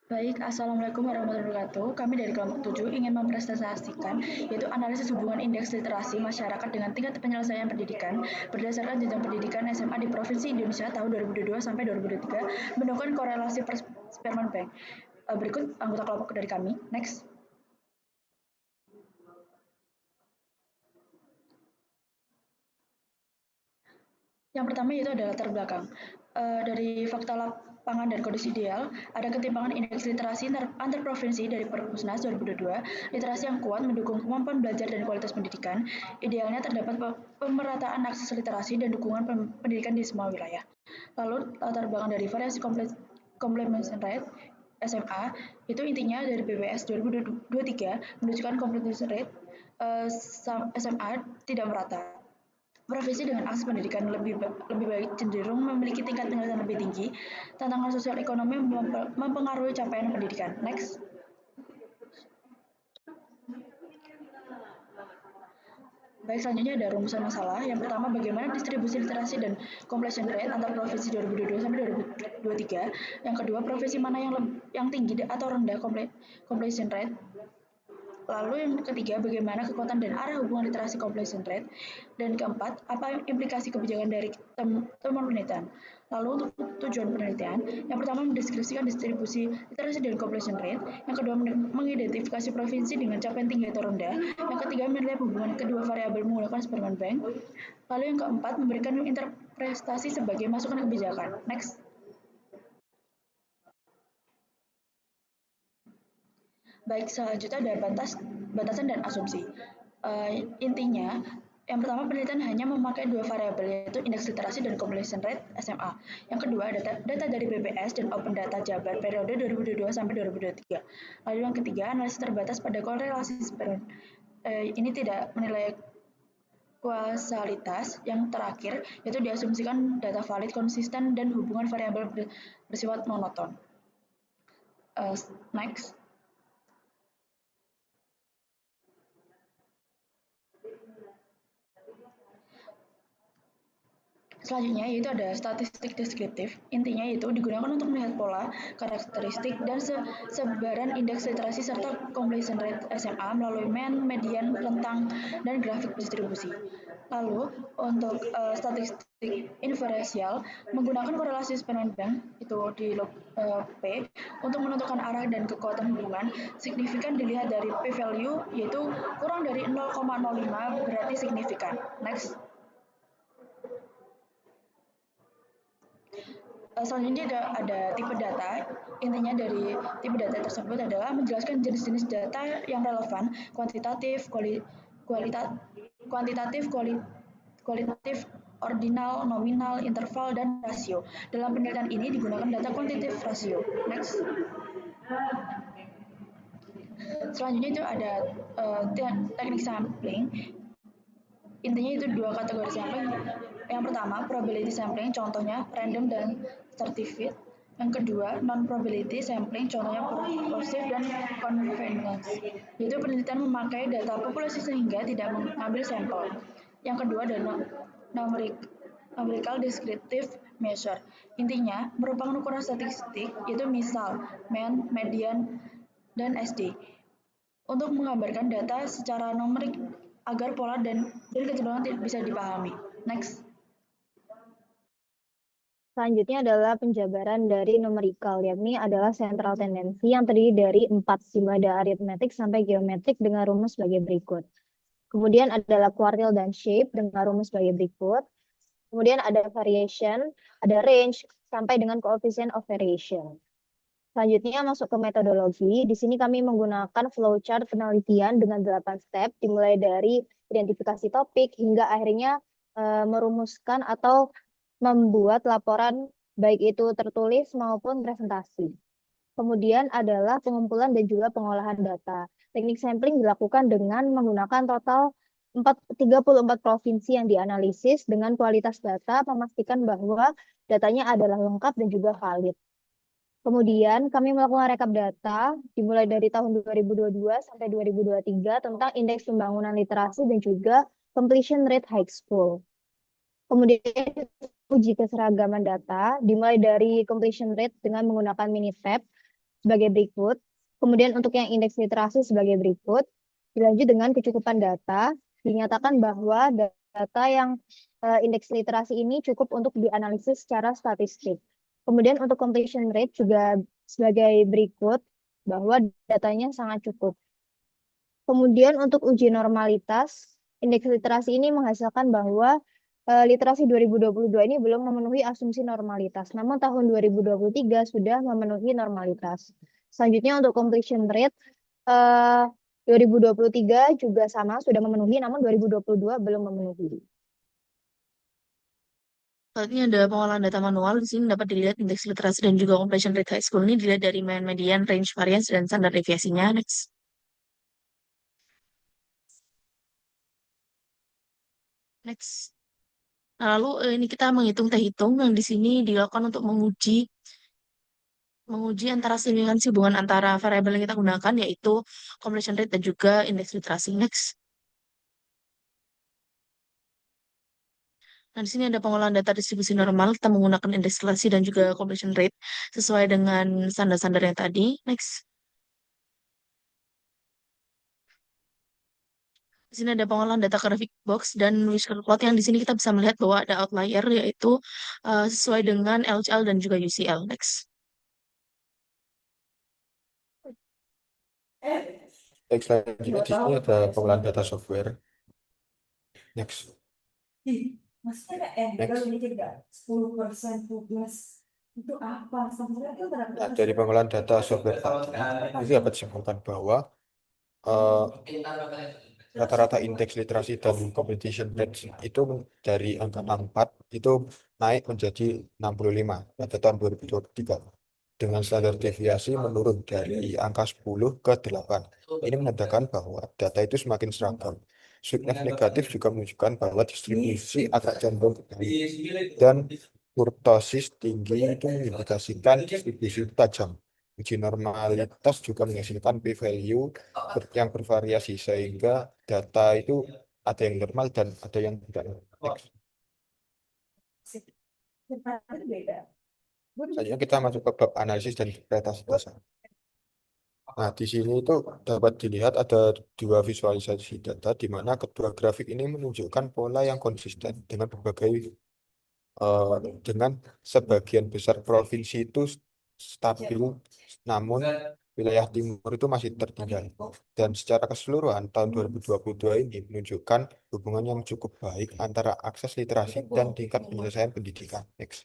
Baik, Assalamualaikum warahmatullahi wabarakatuh. Kami dari kelompok 7 ingin mempresentasikan yaitu analisis hubungan indeks literasi masyarakat dengan tingkat penyelesaian pendidikan berdasarkan jenjang pendidikan SMA di Provinsi Indonesia tahun 2022 sampai 2023 mendukung korelasi Sperman Bank. Berikut anggota kelompok dari kami. Next. Yang pertama yaitu adalah latar belakang. Dari fakta lapangan dan kondisi ideal, ada ketimpangan indeks literasi antar provinsi dari Perpusnas 2022, literasi yang kuat mendukung kemampuan belajar dan kualitas pendidikan. Idealnya terdapat pemerataan akses literasi dan dukungan pendidikan di semua wilayah. Lalu latar belakang dari variasi completion rate SMA itu intinya dari BPS 2023 menunjukkan completion rate SMA tidak merata. Provinsi dengan akses pendidikan lebih baik cenderung memiliki tingkat penyelesaian lebih tinggi. Tantangan sosial ekonomi mempengaruhi capaian pendidikan. Next. Baik, selanjutnya ada rumusan masalah. Yang pertama, bagaimana distribusi literasi dan completion rate antar provinsi 2022 sampai 2023. Yang kedua, provinsi mana yang tinggi atau rendah completion rate. Lalu yang ketiga, bagaimana kekuatan dan arah hubungan literasi completion rate. Dan keempat, apa implikasi kebijakan dari temuan penelitian. Lalu untuk tujuan penelitian, yang pertama mendeskripsikan distribusi literasi dan completion rate. Yang kedua, mengidentifikasi provinsi dengan capaian tinggi atau rendah. Yang ketiga, menilai hubungan kedua variabel menggunakan Sperman Bank. Lalu yang keempat, memberikan interpretasi sebagai masukan kebijakan. Next. Baik, selanjutnya ada batasan dan asumsi. Intinya, yang pertama penelitian hanya memakai dua variabel yaitu indeks literasi dan completion rate SMA. Yang kedua, data dari BPS dan Open Data Jabar periode 2022 sampai 2023. Lalu yang ketiga, analisis terbatas pada korelasi sperm. Ini tidak menilai kausalitas. Yang terakhir, yaitu diasumsikan data valid, konsisten, dan hubungan variabel bersifat monoton. Next. Selanjutnya yaitu ada statistik deskriptif. Intinya yaitu digunakan untuk melihat pola, karakteristik, dan sebaran indeks literasi serta completion rate SMA melalui median, rentang, dan grafik distribusi. Lalu untuk statistik inferensial menggunakan korelasi Sperman Bank itu di log P untuk menentukan arah dan kekuatan hubungan signifikan dilihat dari p-value yaitu kurang dari 0,05 berarti signifikan. Next. Selanjutnya ada tipe data. Intinya dari tipe data tersebut adalah menjelaskan jenis-jenis data yang relevan, kuantitatif, kuantitatif, kualitatif, ordinal, nominal, interval, dan rasio. Dalam penelitian ini digunakan data kuantitatif rasio. Next. Selanjutnya itu ada teknik sampling. Intinya itu dua kategori sampling. Yang pertama, probability sampling, contohnya random dan certified. Yang kedua, non-probability sampling, contohnya positive dan convenience. Yaitu penelitian memakai data populasi sehingga tidak mengambil sampel. Yang kedua ada numerical descriptive measure. Intinya, merupakan ukuran statistik, yaitu misal, mean, median, dan SD untuk menggambarkan data secara numerik agar pola dan kecenderungan bisa dipahami. Next. Selanjutnya adalah penjabaran dari numerical, yakni adalah sentral tendensi yang terdiri dari 4, dimulai dari aritmetik sampai geometrik dengan rumus sebagai berikut. Kemudian adalah quartile dan shape dengan rumus sebagai berikut. Kemudian ada variation, ada range, sampai dengan coefficient of variation. Selanjutnya masuk ke metodologi. Di sini kami menggunakan flowchart penelitian dengan 8 step, dimulai dari identifikasi topik hingga akhirnya merumuskan atau membuat laporan baik itu tertulis maupun presentasi. Kemudian adalah pengumpulan dan juga pengolahan data. Teknik sampling dilakukan dengan menggunakan total 34 provinsi yang dianalisis dengan kualitas data, memastikan bahwa datanya adalah lengkap dan juga valid. Kemudian kami melakukan rekap data dimulai dari tahun 2022 sampai 2023 tentang indeks pembangunan literasi dan juga completion rate high school. Kemudian uji keseragaman data dimulai dari completion rate dengan menggunakan Minitab sebagai berikut. Kemudian untuk yang indeks literasi sebagai berikut. Dilanjut dengan kecukupan data, dinyatakan bahwa data yang indeks literasi ini cukup untuk dianalisis secara statistik. Kemudian untuk completion rate juga sebagai berikut, bahwa datanya sangat cukup. Kemudian untuk uji normalitas, indeks literasi ini menghasilkan bahwa literasi 2022 ini belum memenuhi asumsi normalitas. Namun tahun 2023 sudah memenuhi normalitas. Selanjutnya untuk completion rate, 2023 juga sama, sudah memenuhi, namun 2022 belum memenuhi. Selanjutnya ada pengolahan data manual. Di sini dapat dilihat indeks literasi dan juga completion rate high school ini dilihat dari mean, median, range variance, dan standar deviasinya. Next. Next. Nah, lalu ini kita menghitung teh hitung yang di sini dilakukan untuk menguji antara similansi hubungan antara variabel yang kita gunakan, yaitu completion rate dan juga indeks literasi. Next. Nah, di sini ada pengolahan data distribusi normal. Kita menggunakan indeks literasi dan juga completion rate sesuai dengan standar-standar yang tadi. Next. Di sini ada pengolahan data graphic box dan whisker plot yang di sini kita bisa melihat bahwa ada outlier, yaitu sesuai dengan LCL dan juga UCL. Next. Baik, selanjutnya di sini ada pengolahan data software. Next. Maksudnya Next. 10% tugas itu apa? Sebenarnya itu berapa? Nah, dari pengolahan data software tadi, itu dapat disimpulkan bahwa eh, rata-rata indeks literasi dan competition rate itu dari angka 64 itu naik menjadi 65 pada tahun 2023 dengan standar deviasi menurun dari angka 10 ke 8. Ini menandakan bahwa data itu semakin seragam. Sweetness negatif juga menunjukkan bahwa distribusi agak cenderung ke kiri dan kurtosis tinggi itu mengindikasikan distribusi tajam. Uji normalitas juga menghasilkan p-value yang bervariasi sehingga data itu ada yang normal dan ada yang tidak. Next. Beda. Selanjutnya kita masuk ke bab analisis dan interpretasi dasar. Nah, di sini itu dapat dilihat ada dua visualisasi data di mana kedua grafik ini menunjukkan pola yang konsisten dengan dengan sebagian besar provinsi itu stabil, namun wilayah timur itu masih tertinggal. Dan secara keseluruhan tahun 2022 ini menunjukkan hubungan yang cukup baik antara akses literasi dan tingkat penyelesaian pendidikan. Next.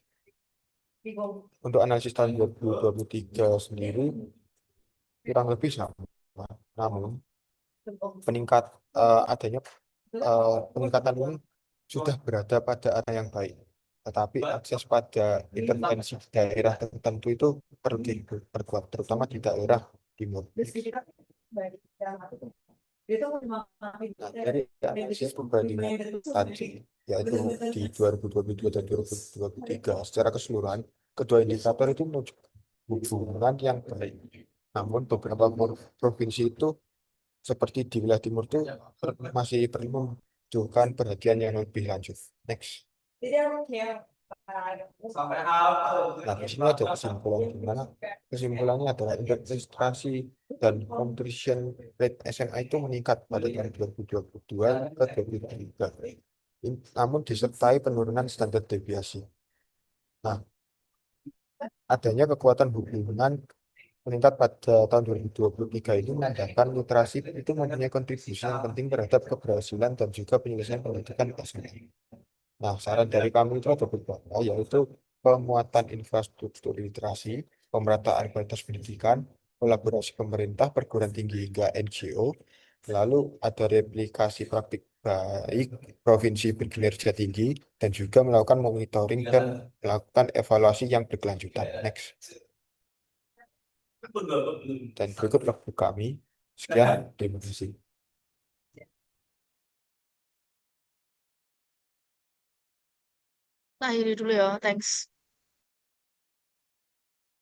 Untuk analisis tahun 2023 sendiri kurang lebih sama, namun adanya peningkatan ini sudah berada pada arah yang baik, tetapi akses pada intervensi daerah tertentu itu perlu diperkuat, terutama di daerah timur. Nah, dari analisis perbandingan tadi, yaitu di 2022 dan 2023, secara keseluruhan, kedua indikator itu menunjukkan hubungan yang baik. Namun beberapa provinsi itu seperti di wilayah timur itu masih perlu menunjukkan perhatian yang lebih lanjut. Next. Nah, di sini ada kesimpulan di mana kesimpulannya adalah indeks registrasi dan completion rate SMA itu meningkat pada tahun 2022 ke 2023. Namun disertai penurunan standar deviasi. Nah, adanya kekuatan hubungan meningkat pada tahun 2023 ini menandakan literasi itu mempunyai kontribusi yang penting terhadap keberhasilan dan juga penyelesaian pendidikan SMA. Nah, saran dari kami itu ada beberapa, yaitu penguatan infrastruktur literasi, pemerataan kualitas pendidikan, kolaborasi pemerintah, perguruan tinggi hingga NGO, lalu ada replikasi praktik baik provinsi berkinerja tinggi, dan juga melakukan monitoring dan melakukan evaluasi yang berkelanjutan. Next. Dan berikut waktu kami. Sekian, terima kasih. Nah, akhiri dulu ya. Thanks.